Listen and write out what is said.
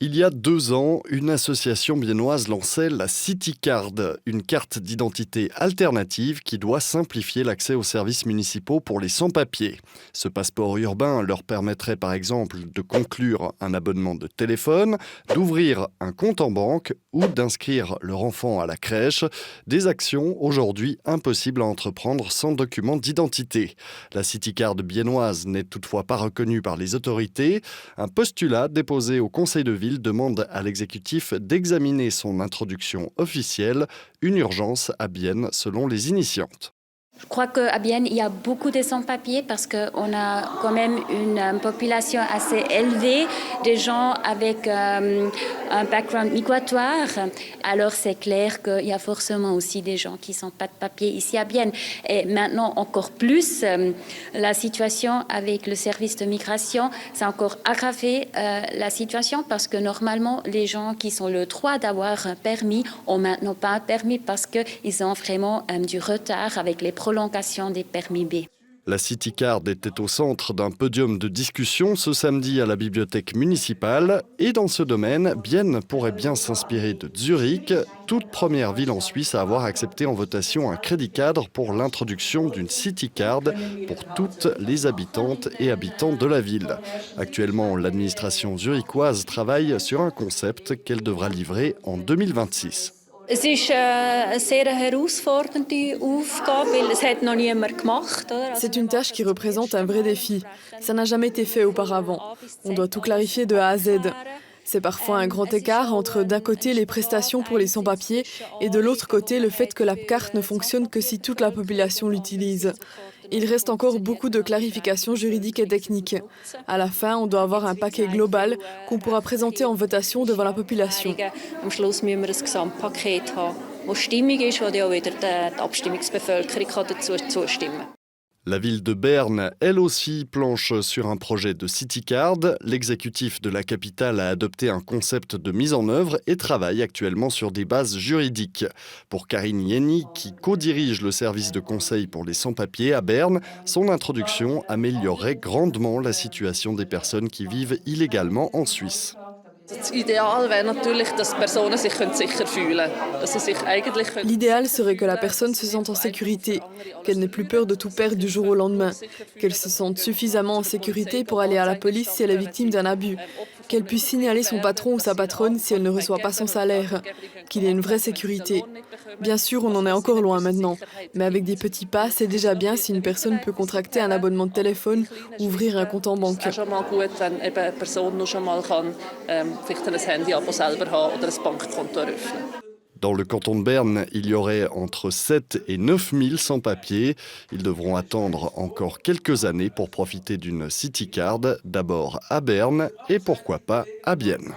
Il y a 2 ans, une association biennoise lançait la CityCard, une carte d'identité alternative qui doit simplifier l'accès aux services municipaux pour les sans-papiers. Ce passeport urbain leur permettrait par exemple de conclure un abonnement de téléphone, d'ouvrir un compte en banque ou d'inscrire leur enfant à la crèche, des actions aujourd'hui impossibles à entreprendre sans document d'identité. La CityCard biennoise n'est toutefois pas reconnue par les autorités. Un postulat déposé au Conseil de ville demande à l'exécutif d'examiner son introduction officielle, une urgence à Bienne selon les initiantes. Je crois qu'à Bienne, il y a beaucoup de sans-papiers parce qu'on a quand même une population assez élevée, des gens avec un background migratoire. Alors c'est clair qu'il y a forcément aussi des gens qui n'ont pas de papier ici à Bienne. Et maintenant encore plus, la situation avec le service de migration, ça a encore aggravé la situation parce que normalement, les gens qui ont le droit d'avoir un permis ont maintenant pas un permis parce qu'ils ont vraiment du retard avec les prolongation des permis B. La CityCard était au centre d'un podium de discussion ce samedi à la bibliothèque municipale. Et dans ce domaine, Bienne pourrait bien s'inspirer de Zurich, toute première ville en Suisse à avoir accepté en votation un crédit cadre pour l'introduction d'une CityCard pour toutes les habitantes et habitants de la ville. Actuellement, l'administration zurichoise travaille sur un concept qu'elle devra livrer en 2026. Es ist eine sehr herausfordernde Aufgabe, weil es hat noch niemand gemacht. C'est une tâche qui représente un vrai défi. Ça n'a jamais été fait auparavant. On doit tout clarifier de A à Z. C'est parfois un grand écart entre d'un côté les prestations pour les sans-papiers et de l'autre côté le fait que la carte ne fonctionne que si toute la population l'utilise. Il reste encore beaucoup de clarifications juridiques et techniques. À la fin, on doit avoir un paquet global qu'on pourra présenter en votation devant la population. Am Schluss müssen wir ein Gesamtpaket haben, das stimmig ist, wo dann auch wieder die Abstimmungsbevölkerung dazu zustimmen kann. La ville de Berne, elle aussi, planche sur un projet de CityCard. L'exécutif de la capitale a adopté un concept de mise en œuvre et travaille actuellement sur des bases juridiques. Pour Karine Yenny, qui co-dirige le service de conseil pour les sans-papiers à Berne, son introduction améliorerait grandement la situation des personnes qui vivent illégalement en Suisse. L'idéal serait que la personne se sente en sécurité, qu'elle n'ait plus peur de tout perdre du jour au lendemain, qu'elle se sente suffisamment en sécurité pour aller à la police si elle est victime d'un abus, qu'elle puisse signaler son patron ou sa patronne si elle ne reçoit pas son salaire, qu'il y ait une vraie sécurité. Bien sûr, on en est encore loin maintenant, mais avec des petits pas, c'est déjà bien si une personne peut contracter un abonnement de téléphone ou ouvrir un compte en banque. Dans le canton de Berne, il y aurait entre 7 et 9 000 sans-papiers. Ils devront attendre encore quelques années pour profiter d'une CityCard, d'abord à Berne et pourquoi pas à Bienne.